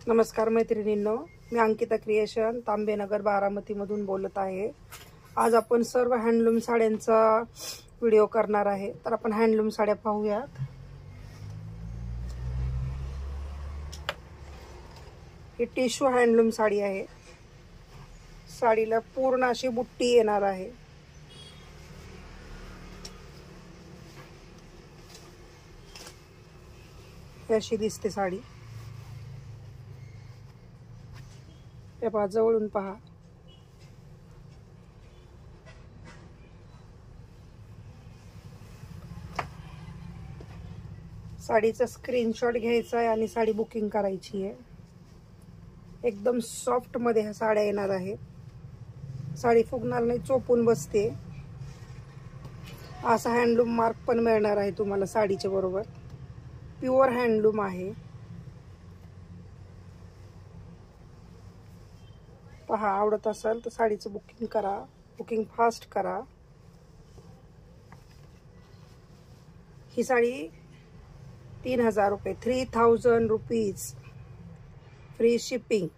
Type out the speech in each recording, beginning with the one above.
नमस्कार मैत्रिणींनो, मी अंकिता क्रिएशन तांबेनगर बारामतीमधून बोलत आहे। आज आपण सर्व हँडलूम साड्यांचा व्हिडिओ करणार आहे। तर आपण हँडलूम साड्या पाहूयात। ही टिश्यू हँडलूम साडी आहे। साडीला पूर्ण अशी बुट्टी येणार आहे। अशी दिसते साडी। हे पहा, जवळून पहा। साडीचा स्क्रीनशॉट घ्यायचा आहे आणि साडी बुकिंग करायची आहे। एकदम सॉफ्ट मध्ये ह्या साड्या येणार आहे। साडी फुगणार नाही, चोपून बसते। असा हँडलूम मार्क पण मिळणार आहे तुम्हाला साडीच्या बरोबर। प्युअर हँडलूम आहे। पहा, आवडत असेल तर साडीचं बुकिंग करा। बुकिंग फास्ट करा। ही साडी 3000 रुपये, 3000 rupees. Free shipping,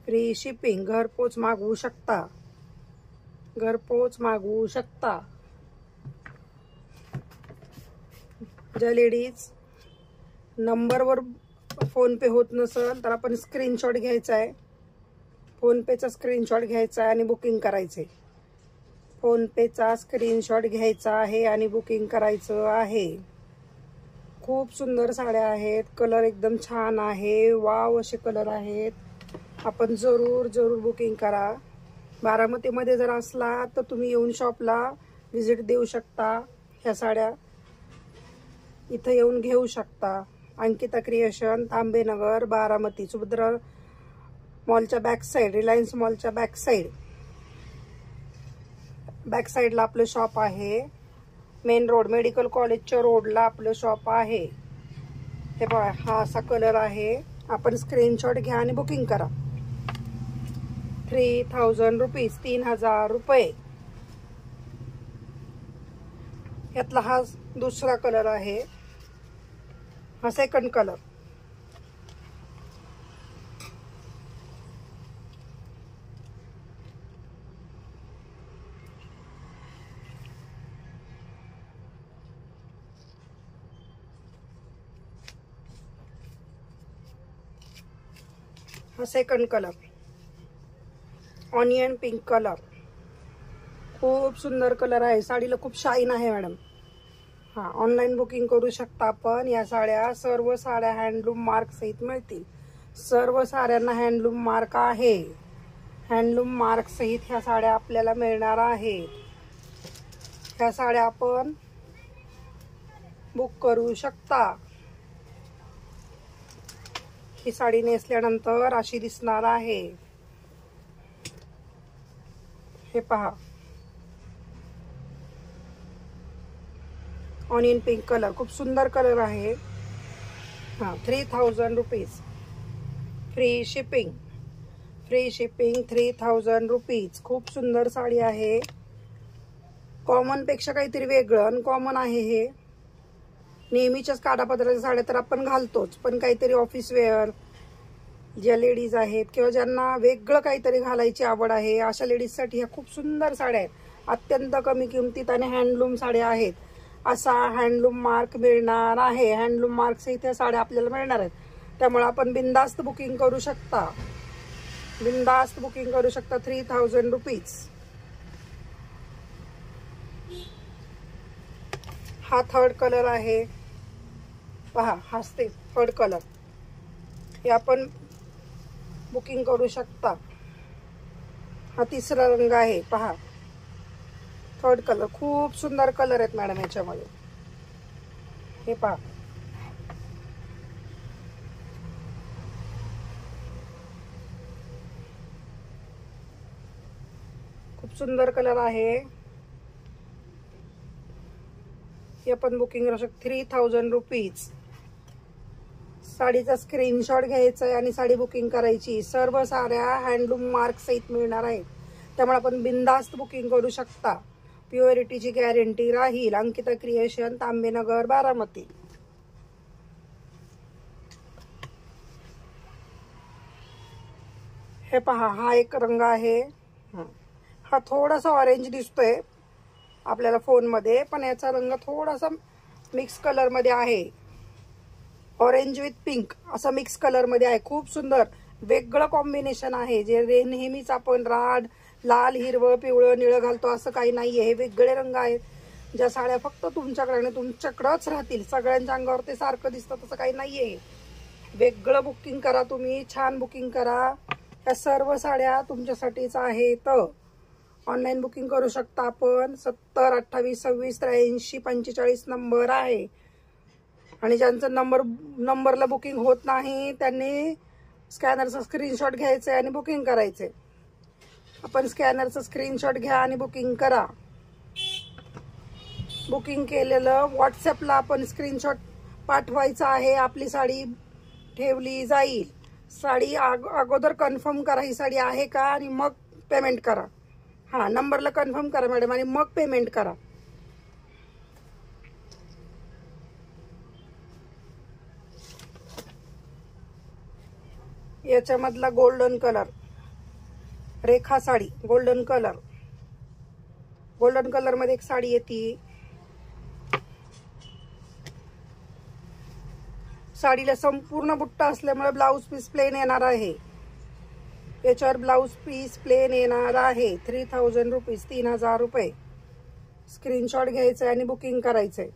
free shipping. घरपोच मागवू शकता, घरपोच मागवू शकता। ज्या लेडीज नंबरवर फोन पे होत नसेल तर आपण स्क्रीनशॉट घ्यायचा आहे। फोन पेचा स्क्रीनशॉट घ्यायचा आहे आणि बुकिंग करायचे। फोन पेचा स्क्रीनशॉट घ्यायचा आहे आणि बुकिंग करायचं आहे। खूप सुंदर साड्या आहेत। कलर एकदम छान आहे। वाव असे कलर आहेत। आपण जरूर बुकिंग करा। बारामतीमध्ये जर असला तर तुम्ही येऊन शॉपला व्हिजिट देऊ शकता। ह्या साड्या इथं येऊन घेऊ शकता। अंकिता क्रिएशन तांबेनगर बारामती, सुभद्रा मॉलच्या बॅक साइड, रिलायन्स मॉलच्या बॅक साइडला आपलं शॉप आहे। मेन रोड, मेडिकल कॉलेजच्या रोडला आपलं शॉप आहे। हे बघा, हा असा कलर आहे। आपण स्क्रीनशॉट घ्या आणि बुकिंग करा। 3000 रुपीज, 3000 रुपये। यातला हा दुसरा कलर आहे। हा सेकंड कलर। हा second colour, onion pink colour. खूप सुंदर कलर आहे। साडीला खूप शाईन आहे मॅडम। हा, ऑनलाईन बुकिंग करू शकता आपण। या साड्या, सर्व साड्या हँडलूम मार्क सहित मिळतील। सर्व साड्यांना हँडलूम मार्क आहे। हँडलूम मार्क सहित ह्या साड्या आपल्याला मिळणार आहेत। ह्या साड्या आपण बुक करू शकता। ही साडी नेसल्यानंतर अशी दिसणार आहे। हे पहा, ऑनियन पिंक कलर। खूप सुंदर कलर आहे। हा, 3000 rupees. Free shipping, free shipping, 3000 rupees. खूप सुंदर साडी आहे। कॉमन पेक्षा काहीतरी वेगळं, अनकॉमन आहे हे। नेहमीच्याच काठापदराच्या साड्या तर आपण घालतोच, पण काहीतरी ऑफिस वेअर ज्या लेडीज आहेत किंवा ज्यांना वेगळं काहीतरी घालायची आवड आहे, अशा लेडीजसाठी ह्या खूप सुंदर साड्या आहेत। अत्यंत कमी किमतीत आणि हँडलूम साड्या आहेत। असा हँडलूम मार्क मिळणार आहे। हँडलूम मार्क सहित ह्या साड्या आपल्याला मिळणार आहेत। त्यामुळे आपण बिनधास्त बुकिंग करू शकता। बिनधास्त बुकिंग करू शकता। 3000 रुपीज। हा थर्ड कलर आहे। पहा, हाच ते थर्ड कलर। हे आपण बुकिंग करू शकता। हा तिसरा रंग आहे। पहा, थर्ड कलर। खूप सुंदर कलर आहेत मॅडम याच्यामध्ये। हे पहा, खूप सुंदर कलर आहे। हे आपण बुकिंग करू शकतो। 3000 रुपीज। साडीचा स्क्रीनशॉट घ्यायचा आहे आणि साडी बुकिंग करायची। सर्व साड्या हँडलूम मार्क सहित मिळणार आहेत। त्यामुळे आपण बिनधास्त बुकिंग करू शकता। प्युअरिटीची गॅरंटी राहील। अंकिता क्रिएशन तांबेनगर बारामती। हे पहा, हा एक रंग आहे. हा थोडासा ऑरेंज दिसतोय आपल्याला फोनमध्ये, पण याचा रंग थोडासा मिक्स कलर मध्ये आहे. ऑरेंज विथ पिंक असं मिक्स कलर मध्ये आहे. खूप सुंदर वेगळं कॉम्बिनेशन आहे. जे नेहमीच आपण राड, लाल, हिरवं, पिवळं, निळं घालतो असं काही नाहीये. हे वेगळे रंग आहेत, ज्या साड्या फक्त तुमच्याकडे आणि तुमच्याकडेच राहतील. सगळ्यांच्या अंगावर ते सारखं दिसतं तसं काही नाहीये. वेगळं बुकिंग करा तुम्ही, छान बुकिंग करा. या सर्व साड्या तुमच्यासाठीच आहेत. ऑनलाईन बुकिंग करू शकता आपण. 70 28 26 83 45 नंबर आहे. आणि ज्यांचं नंबरला बुकिंग होत नाही त्यांनी स्कॅनरचा स्क्रीनशॉट घ्यायचे आणि बुकिंग करायचे. आपण स्कॅनरचा स्क्रीनशॉट घ्या आणि बुकिंग करा. बुकिंग केलेलं व्हॉट्सअपला आपण स्क्रीनशॉट पाठवायचा आहे. आपली साडी ठेवली जाईल. साडी अगोदर कन्फर्म करा ही साडी आहे का, आणि मग पेमेंट करा. हा, नंबरला कन्फर्म करा मॅडम आणि मग पेमेंट करा. याच्यामधला golden colour, Rekha sari, golden colour. Golden colour मध्ये एक साडी येते. साडीला संपूर्ण बुट्टा असल्यामुळे ब्लाउज पीस प्लेन येणार आहे. याच्यावर ब्लाउज पीस प्लेन येणार आहे. 3000 रुपीज, 3000 रुपये. स्क्रीनशॉट घ्यायचं आणि बुकिंग करायचंय.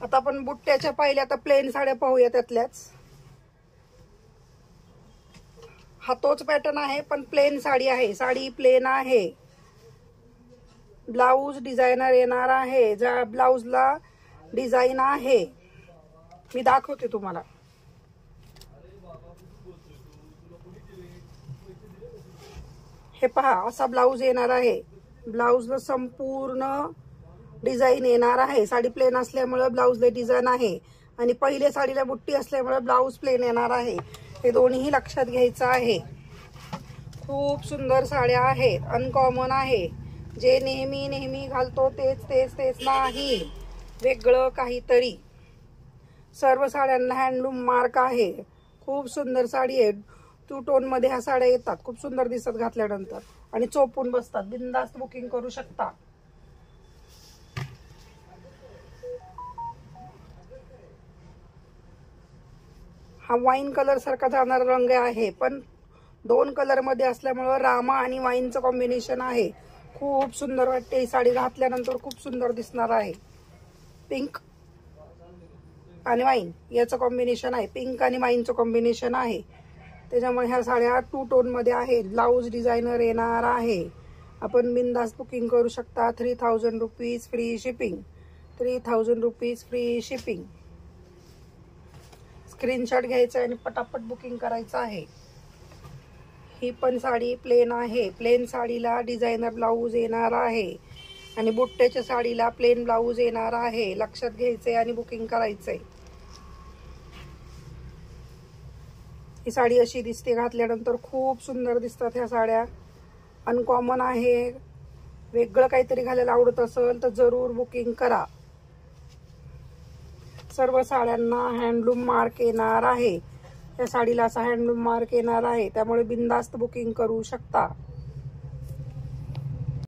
आता आपण बुट्ट्याच्या पहिल्या आता प्लेन साड्या पाहूया. त्यातल्याच हा तोच पॅटर्न आहे पण प्लेन साडी आहे. साडी प्लेन आहे. ब्लाउज डिझायनर येणार आहे. ज्या ब्लाउजला डिझाईन आहे मी दाखवते तुम्हाला. हे पहा, असा ब्लाउज येणार आहे. ब्लाउजला संपूर्ण डिझाईन येणार आहे. साडी प्लेन असल्यामुळे ब्लाउजला डिझाईन आहे आणि पहिल्या साडीला बुट्टी असल्यामुळे ब्लाउज प्लेन येणार आहे. हे दोन्ही लक्षात घ्यायचं आहे. खूप सुंदर साड्या आहेत. अनकॉमन आहे. जे नेहमी घालतो तेच नाही, वेगळं काहीतरी. सर्व साड्यांना हँडलूम मार्क आहे. खूप सुंदर साडी आहे. 2 टोन मध्ये ह्या साड्या येतात. खूप सुंदर दिसत घातल्यानंतर आणि चोपून बसतात. बिनधास्त बुकिंग करू शकता. हा वाईन कलर सारखा जाणारा रंग आहे पण 2 कलर मध्ये असल्यामुळे रामा आणि वाईनचं कॉम्बिनेशन आहे. खूप सुंदर वाटते ही साडी घातल्यानंतर. खूप सुंदर दिसणार आहे. पिंक आणि वाईन याचं कॉम्बिनेशन आहे. पिंक आणि वाईनचं कॉम्बिनेशन आहे. त्याच्यामुळे ह्या साड्या 2 टोन मध्ये आहेत. ब्लाउज डिझायनर येणार आहे. आपण बिनधास्त बुकिंग करू शकता. 3000 rupees free shipping. 3000 rupees free shipping. Screenshot घ्यायचा आणि पटापट बुकिंग करायचं आहे. ही पण साडी प्लेन आहे. प्लेन साडीला डिझायनर ब्लाऊज येणार आहे आणि बुट्ट्याच्या साडीला प्लेन ब्लाऊज येणार आहे. लक्षात घ्यायचंय आणि बुकिंग करायचंय. ही साडी अशी दिसते घातल्यानंतर. खूप सुंदर दिसतात ह्या साड्या. अनकॉमन आहे. वेगळं काहीतरी घालायला आवडत असेल तर जरूर बुकिंग करा. सर्व साड्यांना हँडलूम मार्क येणार आहे. या साडीला असा हँडलूम मार्क येणार आहे. त्यामुळे बिनधास्त बुकिंग करू शकता.